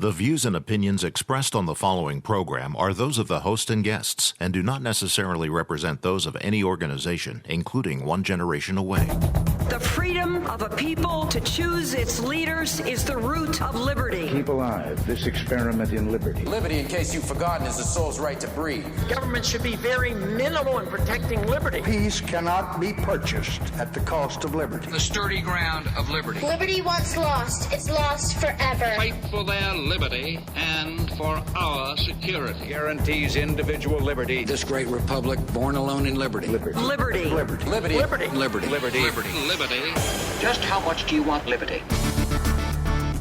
The views and opinions expressed on the following program are those of the host and guests and do not necessarily represent those of any organization, including One Generation Away. The freedom of a people to choose its leaders is the root of liberty. Keep alive this experiment in liberty. Liberty, in case you've forgotten, is the soul's right to breathe. Government should be very minimal in protecting liberty. Peace cannot be purchased at the cost of liberty. The sturdy ground of liberty. Liberty once lost is lost forever. Fight for their liberty and for our security. Guarantees individual liberty. This great republic, born alone in liberty. Liberty. Liberty. Liberty. Liberty. Liberty. Liberty. Liberty. Liberty. Just how much do you want liberty?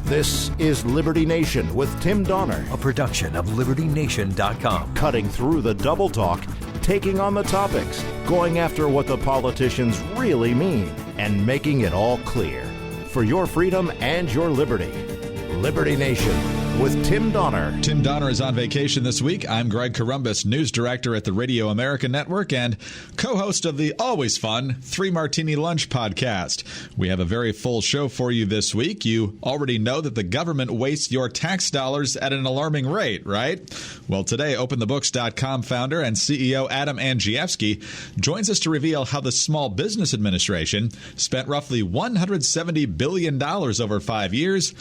This is Liberty Nation with Tim Donner, a production of LibertyNation.com. cutting through the double talk, taking on the topics, going after what the politicians really mean, and making it all clear. For your freedom and your liberty. Liberty Nation with Tim Donner. Tim Donner is on vacation this week. I'm Greg Corombos, news director at the Radio America Network and co-host of the always fun 3 Martini Lunch podcast. We have a very full show for you this week. You already know that the government wastes your tax dollars at an alarming rate, right? Well, today, OpenTheBooks.com founder and CEO Adam Andrzejewski joins us to reveal how the Small Business Administration spent roughly $170 billion over 5 years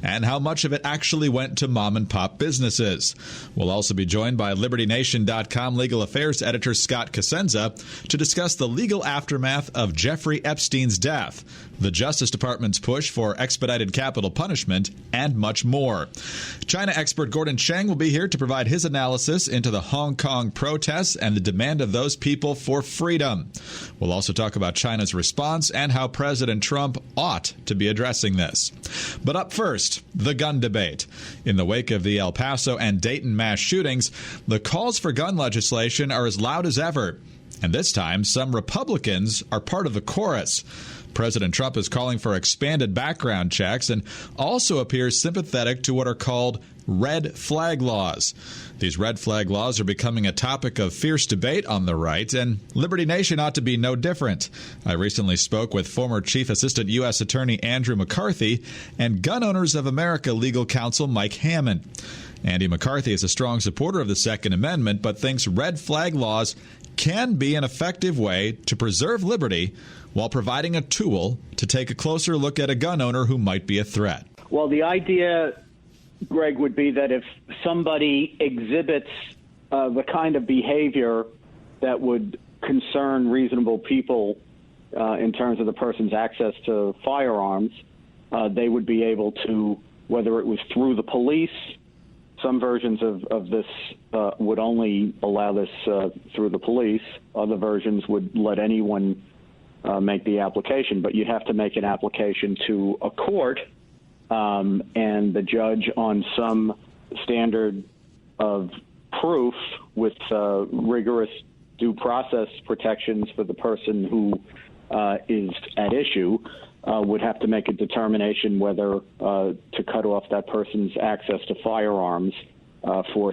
and how much of it actually went to mom-and-pop businesses. We'll also be joined by LibertyNation.com legal affairs editor Scott Cosenza to discuss the legal aftermath of Jeffrey Epstein's death, the Justice Department's push for expedited capital punishment, and much more. China expert Gordon Chang will be here to provide his analysis into the Hong Kong protests and the demand of those people for freedom. We'll also talk about China's response and how President Trump ought to be addressing this. But up first, the gun debate. In the wake of the El Paso and Dayton mass shootings, the calls for gun legislation are as loud as ever. And this time, some Republicans are part of the chorus. President Trump is calling for expanded background checks and also appears sympathetic to what are called red flag laws. These red flag laws are becoming a topic of fierce debate on the right, and Liberty Nation ought to be no different. I recently spoke with former Chief Assistant U.S. Attorney Andrew McCarthy and Gun Owners of America legal counsel Mike Hammond. Andy McCarthy is a strong supporter of the Second Amendment, but thinks red flag laws can be an effective way to preserve liberty while providing a tool to take a closer look at a gun owner who might be a threat. Well, the idea, Greg, would be that if somebody exhibits the kind of behavior that would concern reasonable people in terms of the person's access to firearms, they would be able to, whether it was through the police, some versions of this would only allow this through the police. Other versions would let anyone make the application, but you'd have to make an application to a court, and the judge on some standard of proof with rigorous due process protections for the person who is at issue would have to make a determination whether to cut off that person's access to firearms for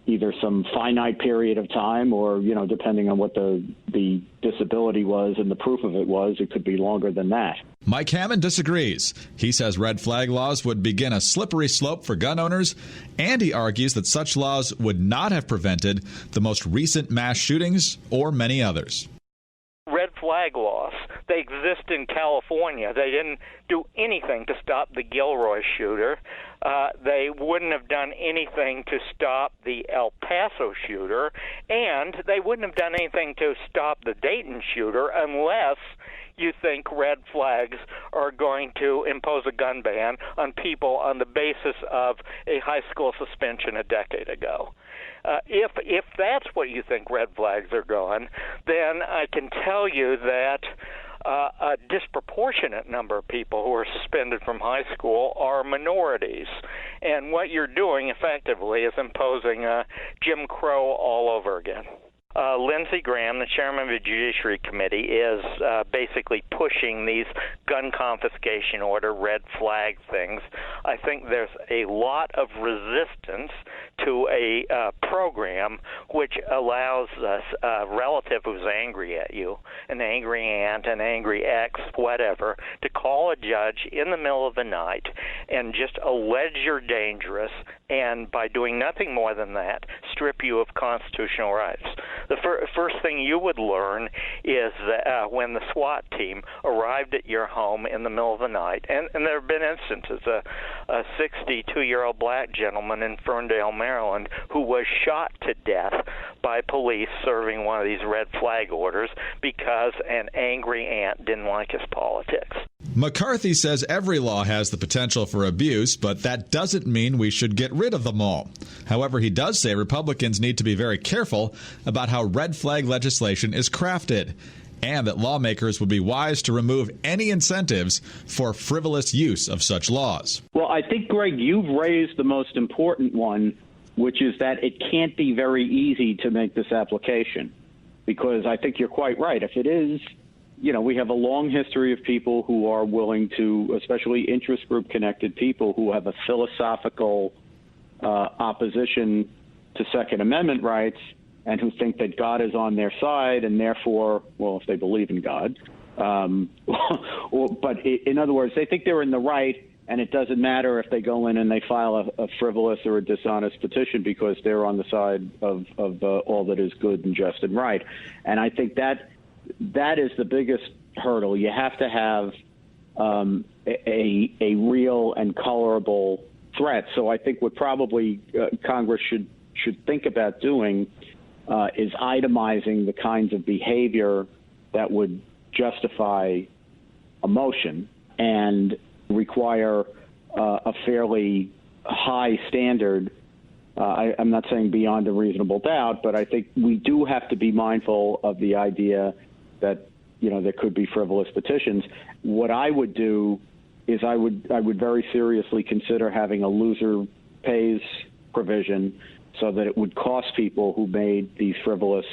either some finite period of time or, depending on what the disability was and the proof of it was, it could be longer than that. Mike Hammond disagrees. He says red flag laws would begin a slippery slope for gun owners, and he argues that such laws would not have prevented the most recent mass shootings or many others. Red flag laws, they exist in California. They didn't do anything to stop the Gilroy shooter. They wouldn't have done anything to stop the El Paso shooter, and they wouldn't have done anything to stop the Dayton shooter unless you think red flags are going to impose a gun ban on people on the basis of a high school suspension a decade ago. If that's what you think red flags are going, then I can tell you that a disproportionate number of people who are suspended from high school are minorities. And what you're doing effectively is imposing Jim Crow all over again. Lindsey Graham, the chairman of the Judiciary Committee, is basically pushing these gun confiscation order, red flag things. I think there's a lot of resistance to a program which allows a relative who's angry at you, an angry aunt, an angry ex, whatever, to call a judge in the middle of the night and just allege you're dangerous, and by doing nothing more than that, strip you of constitutional rights. The first thing you would learn is that when the SWAT team arrived at your home in the middle of the night, and there have been instances, a 62-year-old black gentleman in Ferndale, Maryland, who was shot to death by police serving one of these red flag orders because an angry aunt didn't like his politics. McCarthy says every law has the potential for abuse, but that doesn't mean we should get rid of them all. However, he does say Republicans need to be very careful about how red flag legislation is crafted, and that lawmakers would be wise to remove any incentives for frivolous use of such laws. Well, I think, Greg, you've raised the most important one, which is that it can't be very easy to make this application, because I think you're quite right. If it is, we have a long history of people who are willing to, especially interest group connected people who have a philosophical opposition to Second Amendment rights and who think that God is on their side and therefore, well, if they believe in God, but in other words, they think they're in the right, and it doesn't matter if they go in and they file a frivolous or a dishonest petition because they're on the side of all that is good and just and right. And I think that is the biggest hurdle. You have to have a real and colorable threat. So I think what probably Congress should think about doing is itemizing the kinds of behavior that would justify a motion and require a fairly high standard. I'm not saying beyond a reasonable doubt, but I think we do have to be mindful of the idea that there could be frivolous petitions. What I would do is I would very seriously consider having a loser pays provision, so that it would cost people who made these frivolous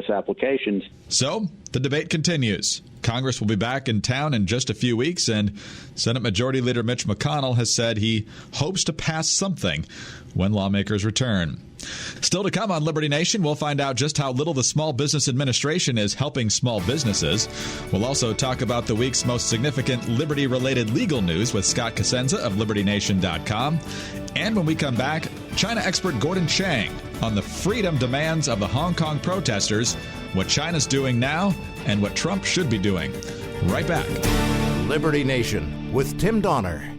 applications. So the debate continues. Congress will be back in town in just a few weeks, and Senate Majority Leader Mitch McConnell has said he hopes to pass something when lawmakers return. Still to come on Liberty Nation, we'll find out just how little the Small Business Administration is helping small businesses. We'll also talk about the week's most significant Liberty-related legal news with Scott Cosenza of LibertyNation.com. And when we come back, China expert Gordon Chang on the freedom demands of the Hong Kong protesters, what China's doing now, and what Trump should be doing. Right back. Liberty Nation with Tim Donner.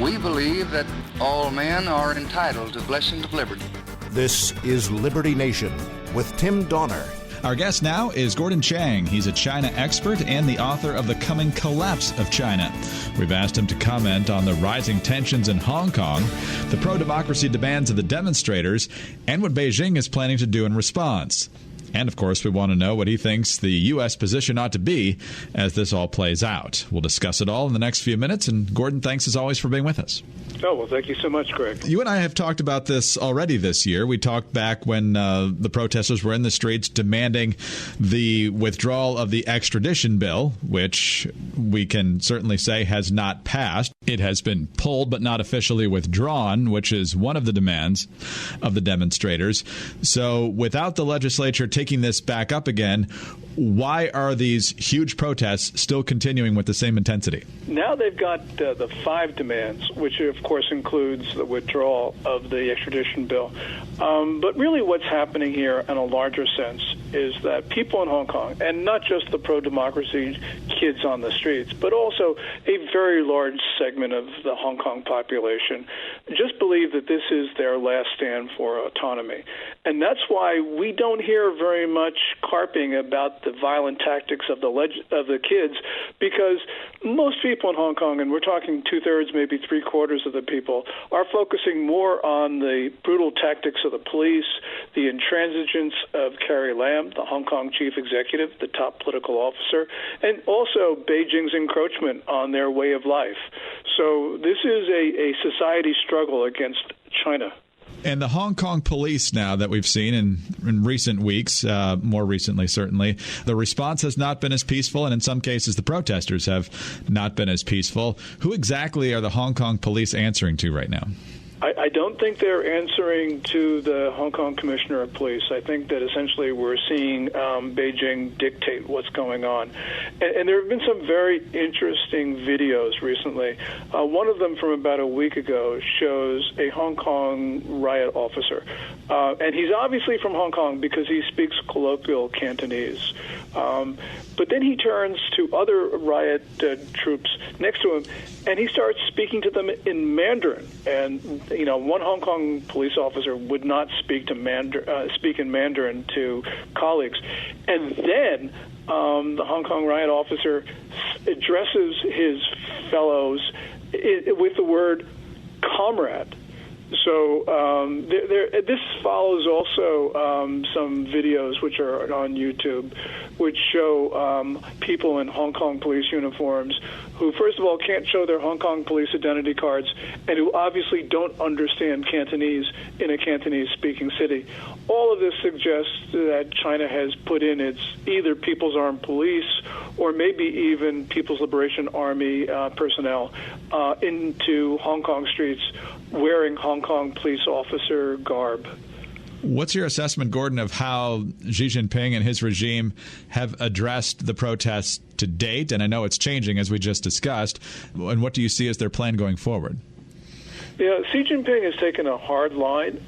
We believe that all men are entitled to blessings of liberty. This is Liberty Nation with Tim Donner. Our guest now is Gordon Chang. He's a China expert and the author of The Coming Collapse of China. We've asked him to comment on the rising tensions in Hong Kong, the pro-democracy demands of the demonstrators, and what Beijing is planning to do in response. And, of course, we want to know what he thinks the U.S. position ought to be as this all plays out. We'll discuss it all in the next few minutes. And, Gordon, thanks as always for being with us. Oh, well, thank you so much, Greg. You and I have talked about this already this year. We talked back when the protesters were in the streets demanding the withdrawal of the extradition bill, which we can certainly say has not passed. It has been pulled but not officially withdrawn, which is one of the demands of the demonstrators. So without the legislature taking this back up again, why are these huge protests still continuing with the same intensity? Now they've got the 5 demands, which of course includes the withdrawal of the extradition bill. But really what's happening here in a larger sense is that people in Hong Kong, and not just the pro-democracy kids on the streets, but also a very large segment of the Hong Kong population, just believe that this is their last stand for autonomy. And that's why we don't hear very much carping about the violent tactics of the kids, because most people in Hong Kong, and we're talking 2/3, maybe 3/4 of the people, are focusing more on the brutal tactics of the police, the intransigence of Carrie Lam, the Hong Kong chief executive, the top political officer, and also Beijing's encroachment on their way of life. So this is a society struggle against China. And the Hong Kong police now that we've seen in recent weeks, more recently certainly, the response has not been as peaceful, and in some cases the protesters have not been as peaceful. Who exactly are the Hong Kong police answering to right now? I don't think they're answering to the Hong Kong Commissioner of Police. I think that essentially we're seeing Beijing dictate what's going on. And there have been some very interesting videos recently. One of them from about a week ago shows a Hong Kong riot officer. And he's obviously from Hong Kong because he speaks colloquial Cantonese. But then he turns to other riot troops next to him, and he starts speaking to them in Mandarin. And one Hong Kong police officer would not speak in Mandarin to colleagues. And then the Hong Kong riot officer addresses his fellows with the word comrade. So this follows also some videos which are on YouTube, which show people in Hong Kong police uniforms who, first of all, can't show their Hong Kong police identity cards and who obviously don't understand Cantonese in a Cantonese-speaking city. All of this suggests that China has put in its either People's Armed Police or maybe even People's Liberation Army personnel into Hong Kong streets wearing Hong Kong police officer garb. What's your assessment, Gordon, of how Xi Jinping and his regime have addressed the protests to date? And I know it's changing, as we just discussed. And what do you see as their plan going forward? Yeah, Xi Jinping has taken a hard line.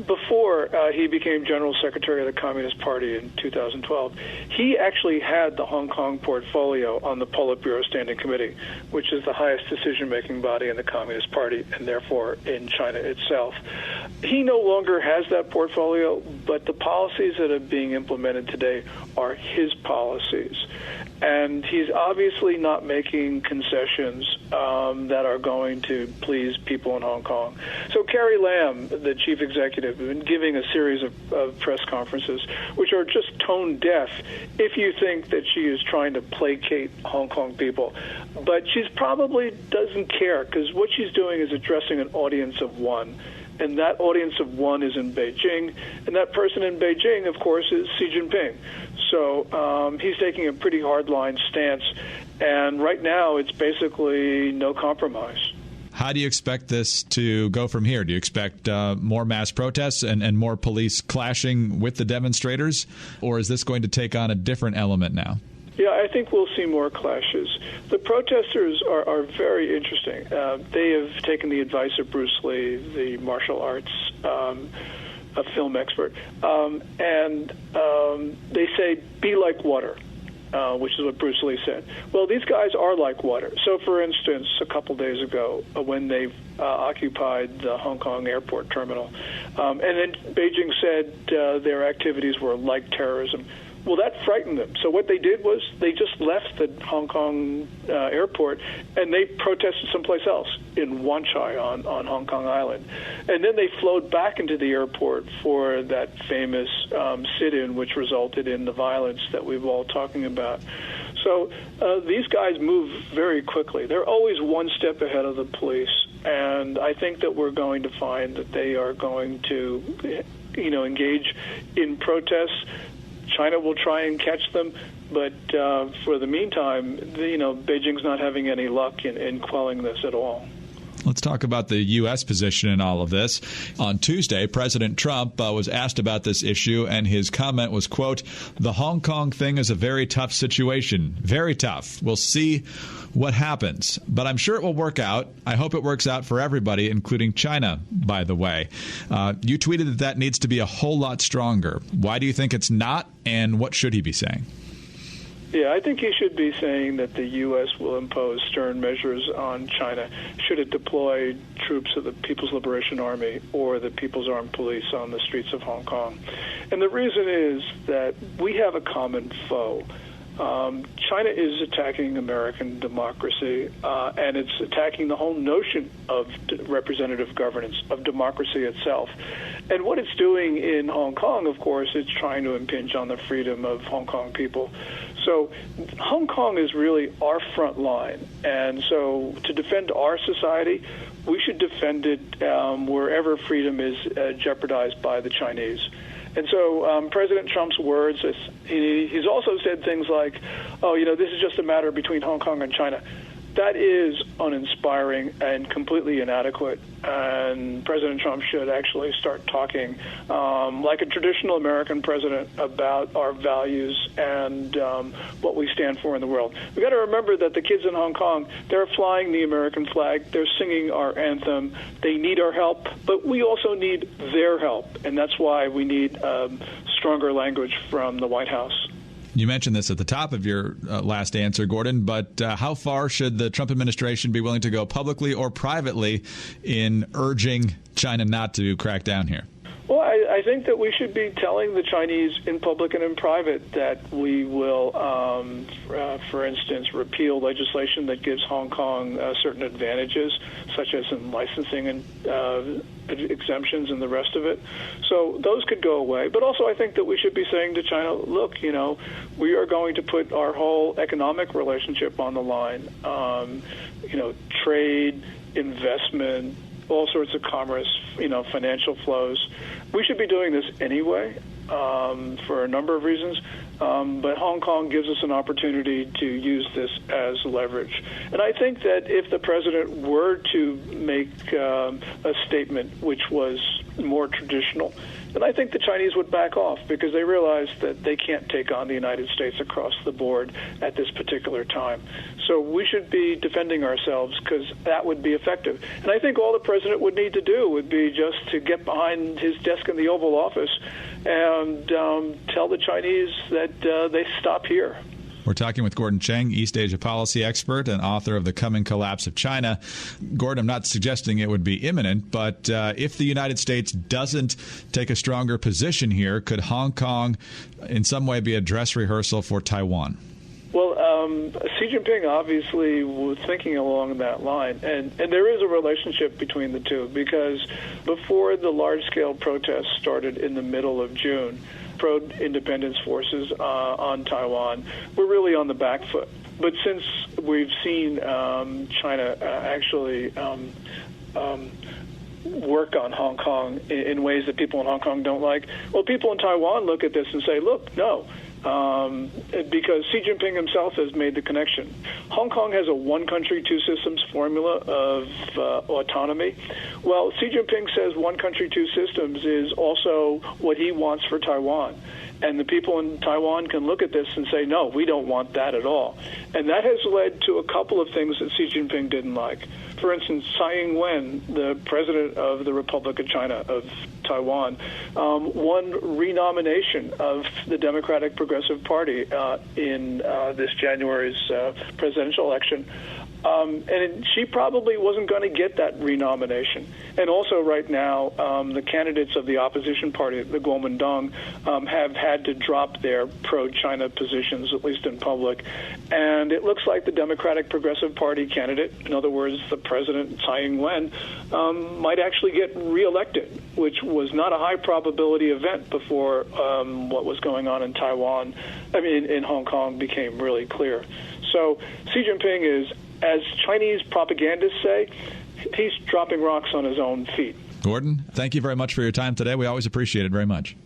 Before he became General Secretary of the Communist Party in 2012, he actually had the Hong Kong portfolio on the Politburo Standing Committee, which is the highest decision-making body in the Communist Party and therefore in China itself. He no longer has that portfolio, but the policies that are being implemented today are his policies. And he's obviously not making concessions that are going to please people in Hong Kong. So Carrie Lam, the chief executive, has been giving a series of press conferences which are just tone deaf if you think that she is trying to placate Hong Kong people. But she probably doesn't care, because what she's doing is addressing an audience of one. And that audience of one is in Beijing. And that person in Beijing, of course, is Xi Jinping. So he's taking a pretty hard-line stance. And right now, it's basically no compromise. How do you expect this to go from here? Do you expect more mass protests and more police clashing with the demonstrators? Or is this going to take on a different element now? Yeah, I think we'll see more clashes. The protesters are very interesting. They have taken the advice of Bruce Lee, the martial arts a film expert, and they say, be like water, which is what Bruce Lee said. Well, these guys are like water. So, for instance, a couple days ago, when they occupied the Hong Kong airport terminal, and then Beijing said their activities were like terrorism. Well, that frightened them. So what they did was they just left the Hong Kong airport and they protested someplace else in Wan Chai on Hong Kong Island. And then they flowed back into the airport for that famous sit-in, which resulted in the violence that we've all talking about. So these guys move very quickly. They're always one step ahead of the police. And I think that we're going to find that they are going to, engage in protests. China will try and catch them, but for the meantime, Beijing's not having any luck in quelling this at all. Let's talk about the U.S. position in all of this. On Tuesday, President Trump was asked about this issue, and his comment was, quote, "The Hong Kong thing is a very tough situation. Very tough. We'll see what happens. But I'm sure it will work out. I hope it works out for everybody, including China, by the way." You tweeted that needs to be a whole lot stronger. Why do you think it's not, and what should he be saying? Yeah, I think he should be saying that the U.S. will impose stern measures on China should it deploy troops of the People's Liberation Army or the People's Armed Police on the streets of Hong Kong. And the reason is that we have a common foe. China is attacking American democracy, and it's attacking the whole notion of representative governance, of democracy itself. And what it's doing in Hong Kong, of course, it's trying to impinge on the freedom of Hong Kong people. So Hong Kong is really our front line. And so to defend our society, we should defend it wherever freedom is jeopardized by the Chinese. And so President Trump's words, he's also said things like, this is just a matter between Hong Kong and China. That is uninspiring and completely inadequate. And President Trump should actually start talking like a traditional American president about our values and what we stand for in the world. We've got to remember that the kids in Hong Kong, they're flying the American flag. They're singing our anthem. They need our help, but we also need their help. And that's why we need stronger language from the White House. You mentioned this at the top of your last answer, Gordon, but how far should the Trump administration be willing to go publicly or privately in urging China not to crack down here? Well, I think that we should be telling the Chinese in public and in private that we will, for instance, repeal legislation that gives Hong Kong certain advantages, such as in licensing and exemptions and the rest of it. So those could go away. But also I think that we should be saying to China, look, we are going to put our whole economic relationship on the line, trade, investment, all sorts of commerce, financial flows. We should be doing this anyway for a number of reasons, but Hong Kong gives us an opportunity to use this as leverage. And I think that if the president were to make a statement which was more traditional, then I think the Chinese would back off because they realize that they can't take on the United States across the board at this particular time. So we should be defending ourselves because that would be effective. And I think all the president would need to do would be just to get behind his desk in the Oval Office and tell the Chinese that they stop here. We're talking with Gordon Chang, East Asia policy expert and author of The Coming Collapse of China. Gordon, I'm not suggesting it would be imminent, but if the United States doesn't take a stronger position here, could Hong Kong in some way be a dress rehearsal for Taiwan? Well, Xi Jinping obviously was thinking along that line, and there is a relationship between the two because before the large-scale protests started in the middle of June, pro-independence forces on Taiwan were really on the back foot. But since we've seen China actually work on Hong Kong in ways that people in Hong Kong don't like, well, people in Taiwan look at this and say, look, no. Because Xi Jinping himself has made the connection. Hong Kong has a one country, two systems formula of autonomy. Well, Xi Jinping says one country, two systems is also what he wants for Taiwan. And the people in Taiwan can look at this and say, no, we don't want that at all. And that has led to a couple of things that Xi Jinping didn't like. For instance, Tsai Ing-wen, the president of the Republic of China, of Taiwan, won renomination of the Democratic Progressive Party in this January's presidential election. And she probably wasn't going to get that renomination. And also right now, the candidates of the opposition party, the Kuomintang, have had to drop their pro-China positions, at least in public. And it looks like the Democratic Progressive Party candidate, in other words, the president, Tsai Ing-wen, might actually get reelected, which was not a high probability event before what was going on in in Hong Kong became really clear. So Xi Jinping is, as Chinese propagandists say, he's dropping rocks on his own feet. Gordon, thank you very much for your time today. We always appreciate it very much.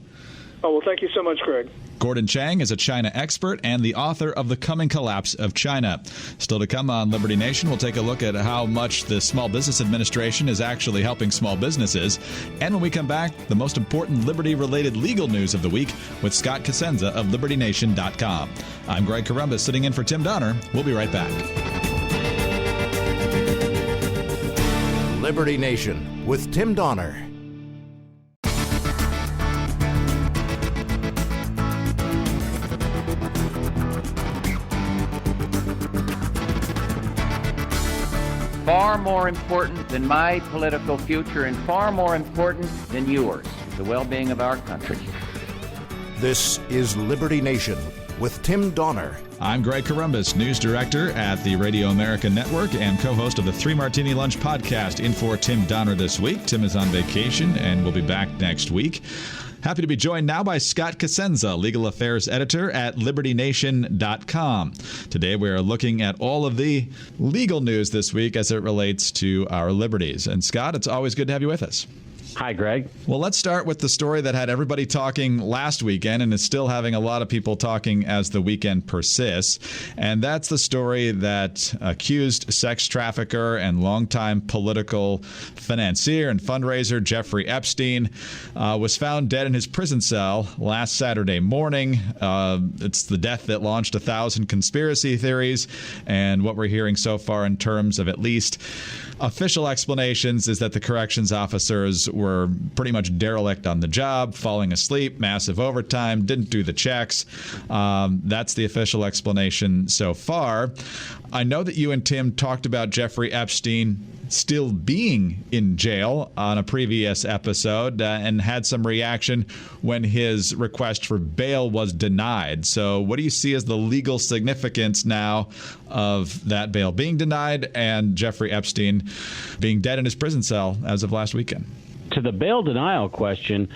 Oh, well, thank you so much, Greg. Gordon Chang is a China expert and the author of The Coming Collapse of China. Still to come on Liberty Nation, we'll take a look at how much the Small Business Administration is actually helping small businesses. And when we come back, the most important liberty-related legal news of the week with Scott Cosenza of LibertyNation.com. I'm Greg Corombos, sitting in for Tim Donner. We'll be right back. Liberty Nation with Tim Donner. Far more important than my political future and far more important than yours, the well-being of our country. This is Liberty Nation with Tim Donner. I'm Greg Corombos, news director at the Radio America Network and co-host of the 3 Martini Lunch podcast. In for Tim Donner this week. Tim is on vacation and will be back next week. Happy to be joined now by Scott Cosenza, legal affairs editor at LibertyNation.com. Today we are looking at all of the legal news this week as it relates to our liberties. And Scott, it's always good to have you with us. Hi, Greg. Well, let's start with the story that had everybody talking last weekend and is still having a lot of people talking as the weekend persists. And that's the story that accused sex trafficker and longtime political financier and fundraiser Jeffrey Epstein was found dead in his prison cell last Saturday morning. It's the death that launched 1,000 conspiracy theories. And what we're hearing so far in terms of at least official explanations is that the corrections officers were pretty much derelict on the job, falling asleep, massive overtime, didn't do the checks. That's the official explanation so far. I know that you and Tim talked about Jeffrey Epstein still being in jail on a previous episode and had some reaction when his request for bail was denied. So what do you see as the legal significance now of that bail being denied and Jeffrey Epstein being dead in his prison cell as of last weekend? To the bail denial question,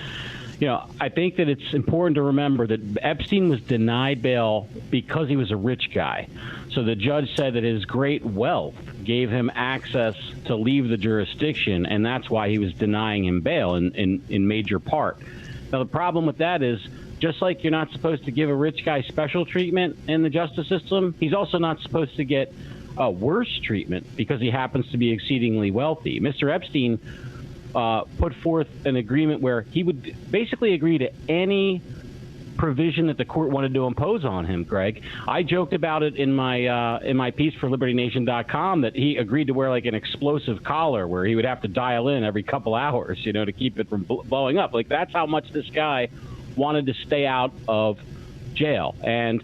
I think that it's important to remember that Epstein was denied bail because he was a rich guy. So the judge said that his great wealth gave him access to leave the jurisdiction, and that's why he was denying him bail in major part. Now, the problem with that is, just like you're not supposed to give a rich guy special treatment in the justice system, he's also not supposed to get worse treatment because he happens to be exceedingly wealthy. Mr. Epstein put forth an agreement where he would basically agree to any provision that the court wanted to impose on him, Greg. I joked about it in my piece for LibertyNation.com that he agreed to wear like an explosive collar where he would have to dial in every couple hours, to keep it from blowing up. Like, that's how much this guy wanted to stay out of jail. And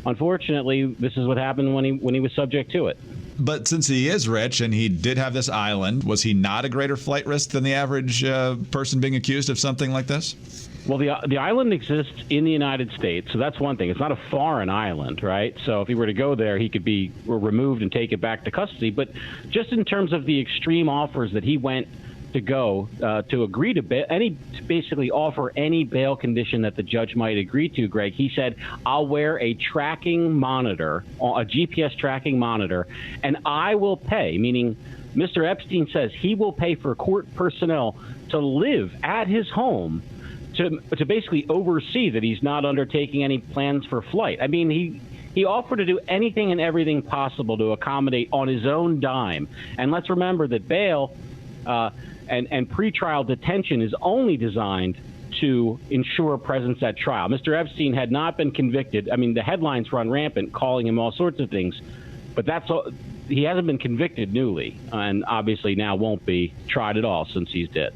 unfortunately, this is what happened when he was subject to it. But since he is rich and he did have this island, was he not a greater flight risk than the average person being accused of something like this? Well, the island exists in the United States, so that's one thing. It's not a foreign island, right? So if he were to go there, he could be removed and taken back to custody. But just in terms of the extreme offers that he went to go to agree to basically offer any bail condition that the judge might agree to, Greg, he said, I'll wear a tracking monitor, a GPS tracking monitor, and I will pay, meaning Mr. Epstein says he will pay for court personnel to live at his home to basically oversee that he's not undertaking any plans for flight. I mean, he offered to do anything and everything possible to accommodate on his own dime. And let's remember that bail and pretrial detention is only designed to ensure presence at trial. Mr. Epstein had not been convicted. I mean, the headlines run rampant calling him all sorts of things, but he hasn't been convicted newly, and obviously now won't be tried at all since he's dead.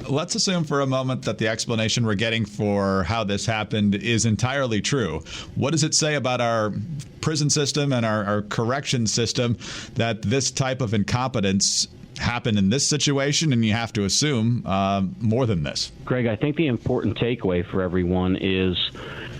Let's assume for a moment that the explanation we're getting for how this happened is entirely true. What does it say about our prison system and our correction system that this type of incompetence happened in this situation, and you have to assume more than this? Greg, I think the important takeaway for everyone is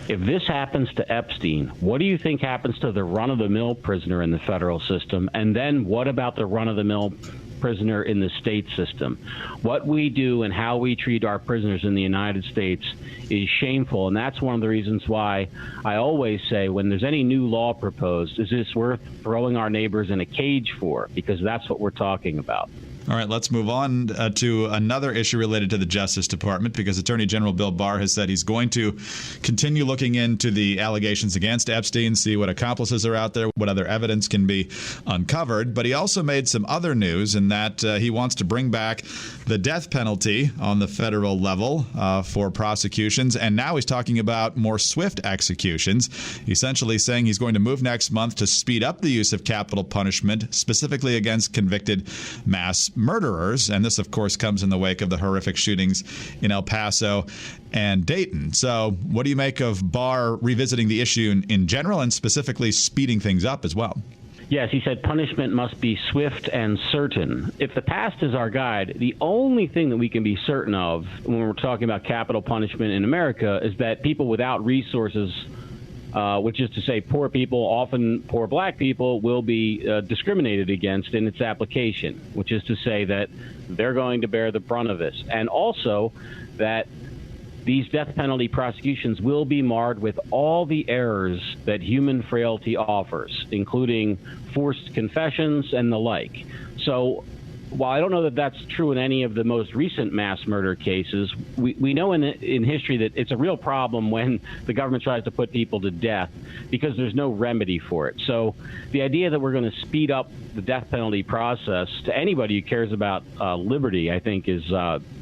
if this happens to Epstein, what do you think happens to the run-of-the-mill prisoner in the federal system? And then what about the run-of-the-mill prisoner in the state system? What we do and how we treat our prisoners in the United States is shameful, and that's one of the reasons why I always say when there's any new law proposed, is this worth throwing our neighbors in a cage for? Because that's what we're talking about. All right, let's move on to another issue related to the Justice Department, because Attorney General Bill Barr has said he's going to continue looking into the allegations against Epstein, see what accomplices are out there, what other evidence can be uncovered. But he also made some other news in that he wants to bring back the death penalty on the federal level for prosecutions. And now he's talking about more swift executions, essentially saying he's going to move next month to speed up the use of capital punishment, specifically against convicted mass murderers. And this, of course, comes in the wake of the horrific shootings in El Paso and Dayton. So what do you make of Barr revisiting the issue in general and specifically speeding things up as well? Yes, he said punishment must be swift and certain. If the past is our guide, the only thing that we can be certain of when we're talking about capital punishment in America is that people without resources, which is to say poor people, often poor black people, will be discriminated against in its application, which is to say that they're going to bear the brunt of this. And also that these death penalty prosecutions will be marred with all the errors that human frailty offers, including forced confessions and the like. So while I don't know that that's true in any of the most recent mass murder cases, we know in history that it's a real problem when the government tries to put people to death because there's no remedy for it. So the idea that we're going to speed up the death penalty process to anybody who cares about liberty, I think, is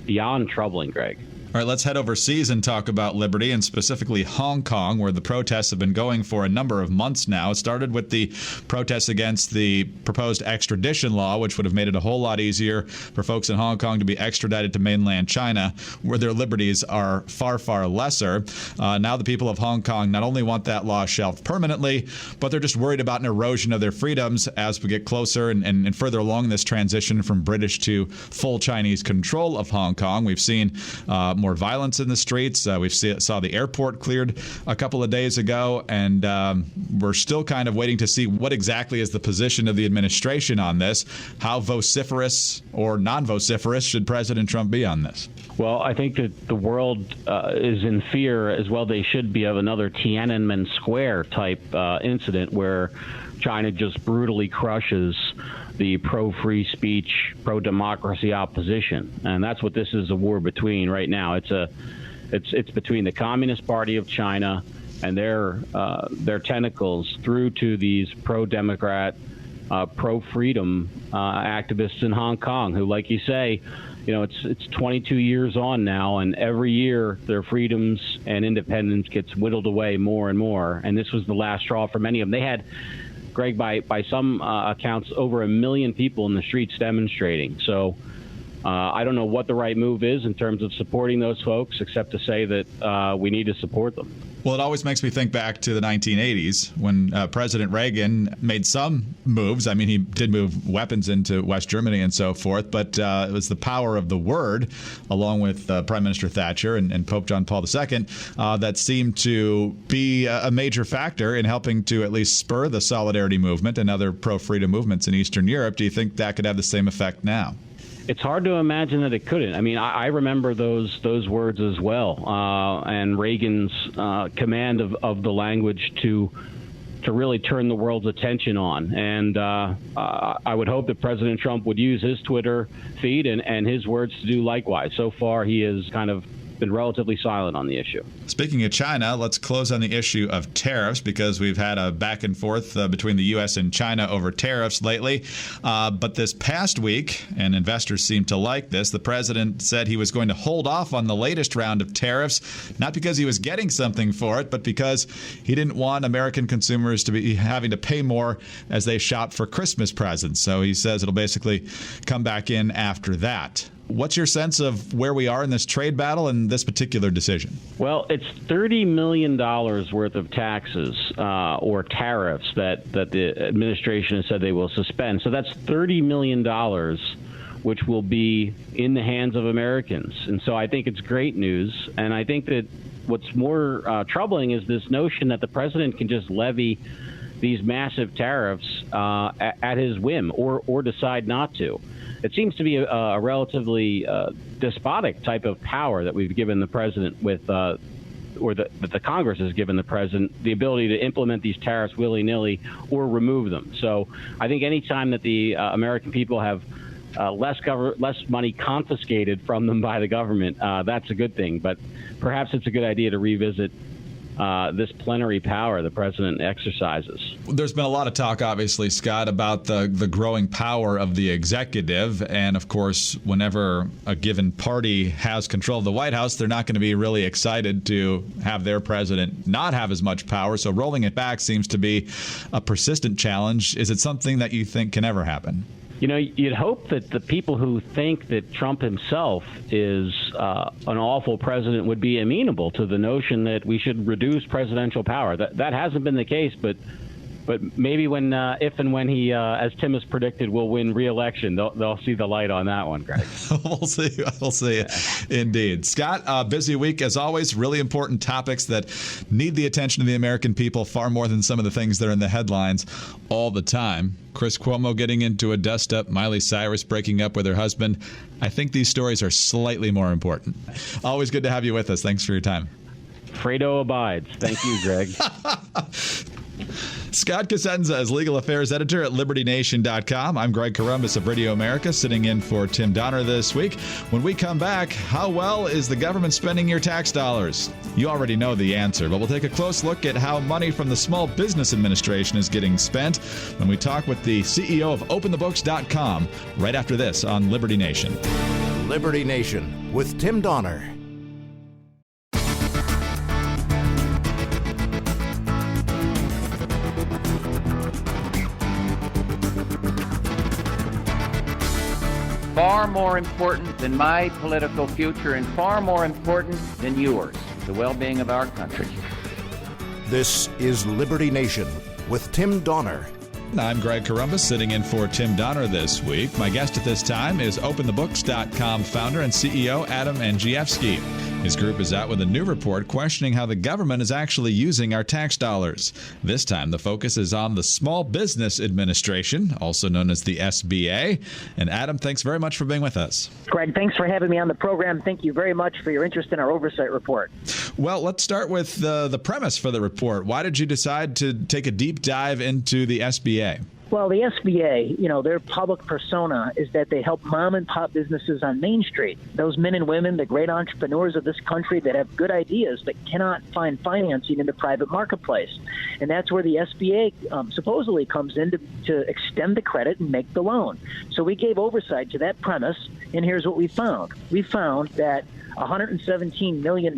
beyond troubling, Greg. All right, let's head overseas and talk about liberty, and specifically Hong Kong, where the protests have been going for a number of months now. It started with the protests against the proposed extradition law, which would have made it a whole lot easier for folks in Hong Kong to be extradited to mainland China, where their liberties are far, far lesser. Now the people of Hong Kong not only want that law shelved permanently, but they're just worried about an erosion of their freedoms as we get closer and further along this transition from British to full Chinese control of Hong Kong. We've seen more violence in the streets. We saw the airport cleared a couple of days ago, and we're still kind of waiting to see what exactly is the position of the administration on this. How vociferous or non-vociferous should President Trump be on this? Well, I think that the world is in fear, as well they should be, of another Tiananmen Square type incident where China just brutally crushes the pro-free speech, pro-democracy opposition. And that's what this is a war between right now. It's between the Communist Party of China and their tentacles through to these pro-democrat, pro-freedom activists in Hong Kong who, like you say, it's 22 years on now, and every year their freedoms and independence gets whittled away more and more. And this was the last straw for many of them. They had, Greg, by some accounts, over 1 million people in the streets demonstrating. So I don't know what the right move is in terms of supporting those folks, except to say that we need to support them. Well, it always makes me think back to the 1980s when President Reagan made some moves. I mean, he did move weapons into West Germany and so forth, but it was the power of the word, along with Prime Minister Thatcher and Pope John Paul II, that seemed to be a major factor in helping to at least spur the solidarity movement and other pro-freedom movements in Eastern Europe. Do you think that could have the same effect now? It's hard to imagine that it couldn't. I mean, I remember those words as well, and Reagan's command of the language to really turn the world's attention on. And I would hope that President Trump would use his Twitter feed and his words to do likewise. So far, he has kind of been relatively silent on the issue. Speaking of China, let's close on the issue of tariffs, because we've had a back and forth between the U.S. and China over tariffs lately. But this past week, and investors seem to like this, the president said he was going to hold off on the latest round of tariffs, not because he was getting something for it, but because he didn't want American consumers to be having to pay more as they shop for Christmas presents. So he says it'll basically come back in after that. What's your sense of where we are in this trade battle and this particular decision? Well, it's $30 million worth of taxes or tariffs that the administration has said they will suspend. So that's $30 million, which will be in the hands of Americans. And so I think it's great news. And I think that what's more troubling is this notion that the president can just levy these massive tariffs at his whim or decide not to. It seems to be a relatively despotic type of power that we've given the president that the Congress has given the president, the ability to implement these tariffs willy-nilly or remove them. So I think any time that the American people have less money confiscated from them by the government, that's a good thing. But perhaps it's a good idea to revisit this plenary power the president exercises. There's been a lot of talk, obviously, Scott, about the growing power of the executive. And, of course, whenever a given party has control of the White House, they're not going to be really excited to have their president not have as much power. So rolling it back seems to be a persistent challenge. Is it something that you think can ever happen? You know, you'd hope that the people who think that Trump himself is an awful president would be amenable to the notion that we should reduce presidential power. That hasn't been the case, but But maybe when, if and when he, as Tim has predicted, will win re-election, they'll see the light on that one, Greg. We'll see. Indeed. Scott, busy week as always. Really important topics that need the attention of the American people far more than some of the things that are in the headlines all the time. Chris Cuomo getting into a dust-up, Miley Cyrus breaking up with her husband. I think these stories are slightly more important. Always good to have you with us. Thanks for your time. Fredo abides. Thank you, Greg. Scott Cosenza is legal affairs editor at LibertyNation.com. I'm Greg Corombos of Radio America, sitting in for Tim Donner this week. When we come back, how well is the government spending your tax dollars? You already know the answer, but we'll take a close look at how money from the Small Business Administration is getting spent when we talk with the CEO of OpenTheBooks.com right after this on Liberty Nation. Liberty Nation with Tim Donner. Far more important than my political future and far more important than yours, the well-being of our country. This is Liberty Nation with Tim Donner. I'm Greg Corombos, sitting in for Tim Donner this week. My guest at this time is OpenTheBooks.com founder and CEO Adam Andrzejewski. His group is out with a new report questioning how the government is actually using our tax dollars. This time, the focus is on the Small Business Administration, also known as the SBA. And Adam, thanks very much for being with us. Greg, thanks for having me on the program. Thank you very much for your interest in our oversight report. Well, let's start with the premise for the report. Why did you decide to take a deep dive into the SBA? Well, the SBA, their public persona is that they help mom and pop businesses on Main Street. Those men and women, the great entrepreneurs of this country that have good ideas but cannot find financing in the private marketplace. And that's where the SBA supposedly comes in to extend the credit and make the loan. So we gave oversight to that premise, and here's what we found. We found that $117 million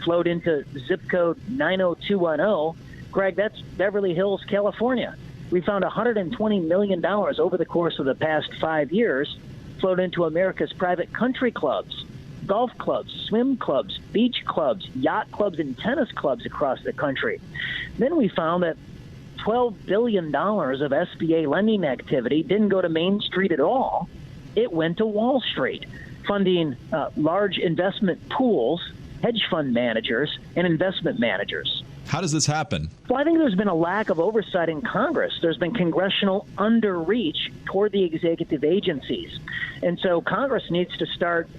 flowed into zip code 90210. Greg, that's Beverly Hills, California. We found $120 million over the course of the past 5 years flowed into America's private country clubs, golf clubs, swim clubs, beach clubs, yacht clubs, and tennis clubs across the country. Then we found that $12 billion of SBA lending activity didn't go to Main Street at all. It went to Wall Street, funding large investment pools, hedge fund managers, and investment managers. How does this happen? Well, I think there's been a lack of oversight in Congress. There's been congressional underreach toward the executive agencies. And so Congress needs to start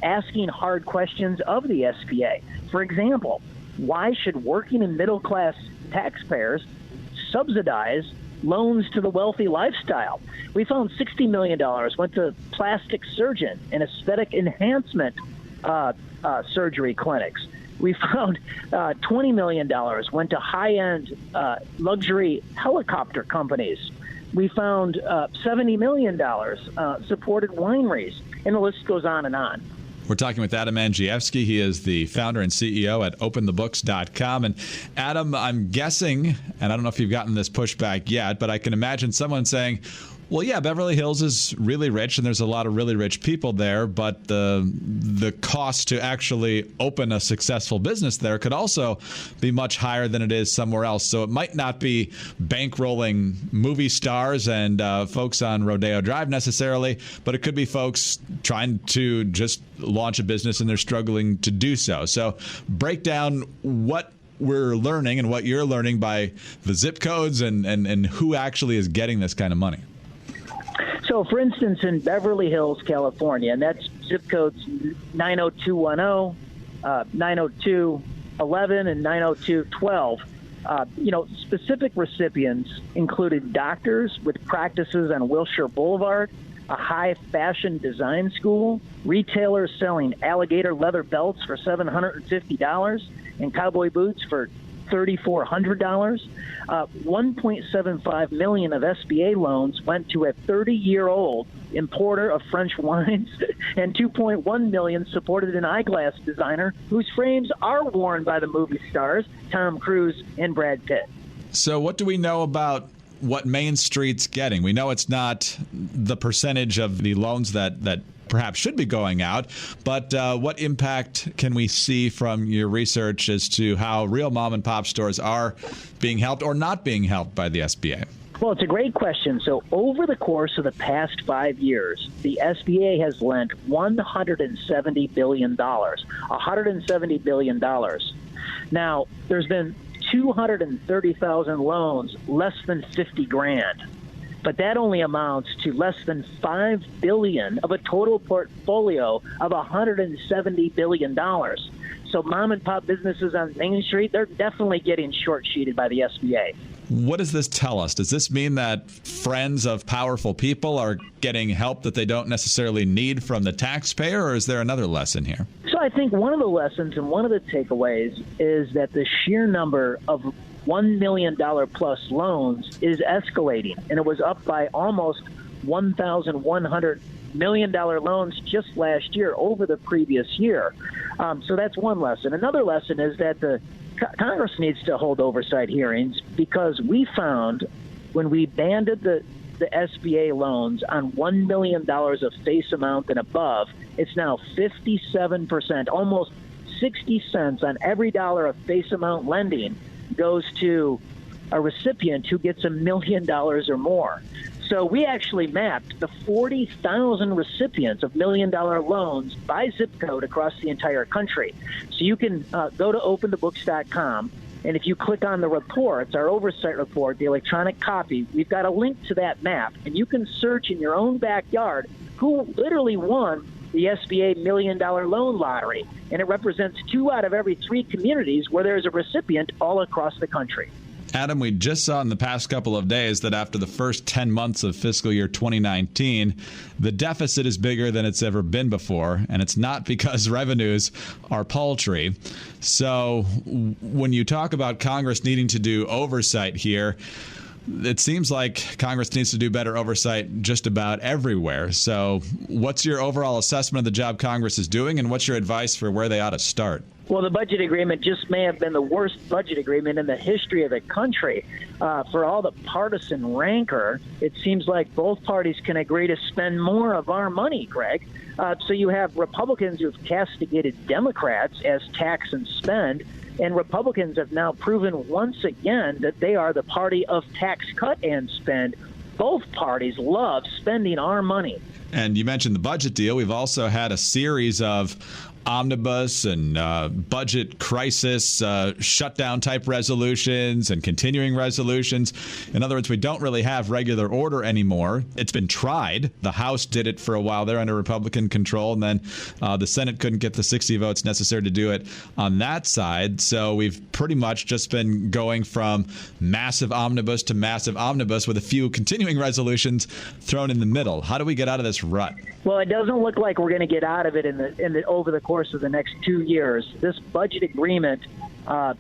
asking hard questions of the SBA. For example, why should working and middle-class taxpayers subsidize loans to the wealthy lifestyle? We found $60 million went to plastic surgeon and aesthetic enhancement surgery clinics. We found $20 million went to high-end luxury helicopter companies. We found $70 million supported wineries, and the list goes on and on. We're talking with Adam Andrzejewski. He is the founder and CEO at OpenTheBooks.com. And Adam, I'm guessing, and I don't know if you've gotten this pushback yet, but I can imagine someone saying, well, yeah, Beverly Hills is really rich, and there's a lot of really rich people there, but the cost to actually open a successful business there could also be much higher than it is somewhere else. So it might not be bankrolling movie stars and folks on Rodeo Drive necessarily, but it could be folks trying to just launch a business and they're struggling to do so. So break down what we're learning and what you're learning by the zip codes and who actually is getting this kind of money. So, for instance, in Beverly Hills, California, and that's zip codes 90210, 90211, and 90212, specific recipients included doctors with practices on Wilshire Boulevard, a high-fashion design school, retailers selling alligator leather belts for $750 and cowboy boots for $3,400. $1.75 million of SBA loans went to a 30-year-old importer of French wines, and $2.1 million supported an eyeglass designer whose frames are worn by the movie stars Tom Cruise and Brad Pitt. So what do we know about what Main Street's getting? We know it's not the percentage of the loans that perhaps should be going out. But what impact can we see from your research as to how real mom and pop stores are being helped or not being helped by the SBA? Well, it's a great question. So over the course of the past 5 years, the SBA has lent $170 billion. $170 billion. Now, there's been 230,000 loans, less than 50 grand. But that only amounts to less than $5 billion of a total portfolio of $170 billion. So mom and pop businesses on Main Street, they're definitely getting short-sheeted by the SBA. What does this tell us? Does this mean that friends of powerful people are getting help that they don't necessarily need from the taxpayer, or is there another lesson here? So I think one of the lessons and one of the takeaways is that the sheer number of $1 million plus loans is escalating, and it was up by almost 1,100 million dollar loans just last year over the previous year. So that's one lesson. Another lesson is that the Congress needs to hold oversight hearings, because we found when we banded the SBA loans on $1 million of face amount and above, it's now 57%, almost 60 cents on every dollar of face amount lending goes to a recipient who gets $1 million or more. So we actually mapped the 40,000 recipients of $1 million loans by zip code across the entire country. So you can go to openthebooks.com, and if you click on the reports, our oversight report, the electronic copy, we've got a link to that map, and you can search in your own backyard who literally won the SBA $1 million loan lottery. And it represents 2 out of every 3 communities where there's a recipient all across the country. Adam, we just saw in the past couple of days that after the first 10 months of fiscal year 2019, the deficit is bigger than it's ever been before, and it's not because revenues are paltry. So when you talk about Congress needing to do oversight here, it seems like Congress needs to do better oversight just about everywhere. So what's your overall assessment of the job Congress is doing, and what's your advice for where they ought to start? Well, the budget agreement just may have been the worst budget agreement in the history of the country. For all the partisan rancor, it seems like both parties can agree to spend more of our money, Greg. So you have Republicans who have castigated Democrats as tax and spend, and Republicans have now proven once again that they are the party of tax cut and spend. Both parties love spending our money. And you mentioned the budget deal. We've also had a series of omnibus and budget crisis shutdown type resolutions and continuing resolutions. In other words, we don't really have regular order anymore. It's been tried. The House did it for a while there under Republican control, and then the Senate couldn't get the 60 votes necessary to do it on that side. So we've pretty much just been going from massive omnibus to massive omnibus with a few continuing resolutions thrown in the middle. How do we get out of this rut? Well, it doesn't look like we're going to get out of it over the course of the next 2 years. This budget agreement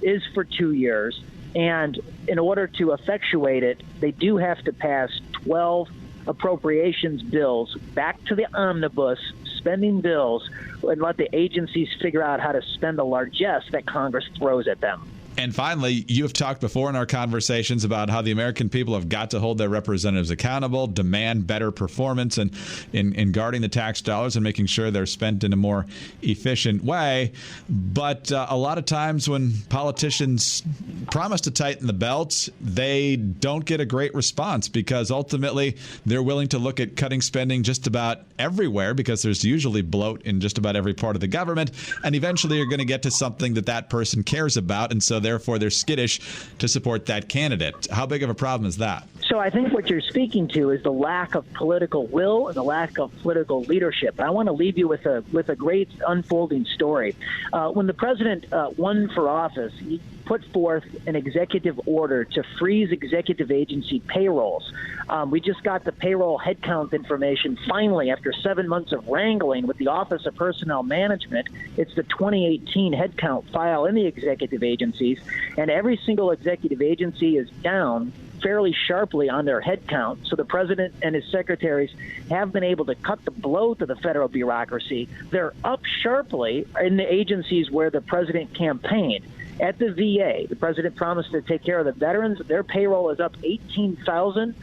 is for 2 years, and in order to effectuate it, they do have to pass 12 appropriations bills back to the omnibus spending bills and let the agencies figure out how to spend the largesse that Congress throws at them. And finally, you have talked before in our conversations about how the American people have got to hold their representatives accountable, demand better performance in guarding the tax dollars and making sure they're spent in a more efficient way. But a lot of times when politicians promise to tighten the belt, they don't get a great response, because ultimately they're willing to look at cutting spending just about everywhere, because there's usually bloat in just about every part of the government. And eventually you're going to get to something that person cares about. And so therefore they're skittish to support that candidate. How big of a problem is that? So I think what you're speaking to is the lack of political will and the lack of political leadership. I want to leave you with a great unfolding story. When the president won for office, he put forth an executive order to freeze executive agency payrolls. We just got the payroll headcount information finally after 7 months of wrangling with the Office of Personnel Management. It's the 2018 headcount file in the executive agencies, and every single executive agency is down fairly sharply on their headcount. So the president and his secretaries have been able to cut the blow to the federal bureaucracy. They're up sharply in the agencies where the president campaigned. At the VA, the president promised to take care of the veterans. Their payroll is up 18,000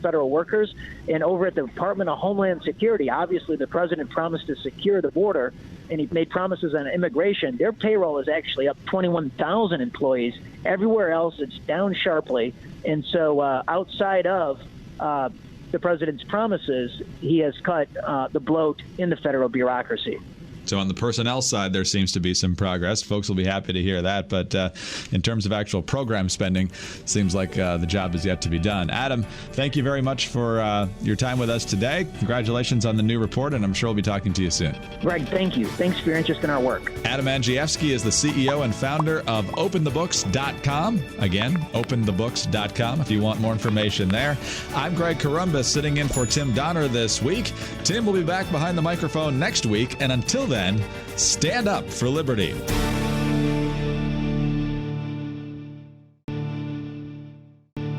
federal workers. And over at the Department of Homeland Security, obviously the president promised to secure the border, and he made promises on immigration. Their payroll is actually up 21,000 employees. Everywhere else, it's down sharply. And so outside of the president's promises, he has cut the bloat in the federal bureaucracy. So on the personnel side, there seems to be some progress. Folks will be happy to hear that. But in terms of actual program spending, seems like the job is yet to be done. Adam, thank you very much for your time with us today. Congratulations on the new report, and I'm sure we'll be talking to you soon. Greg, thank you. Thanks for your interest in our work. Adam Andrzejewski is the CEO and founder of OpenTheBooks.com. Again, OpenTheBooks.com if you want more information there. I'm Greg Corombos, sitting in for Tim Donner this week. Tim will be back behind the microphone next week, and until then, stand up for liberty.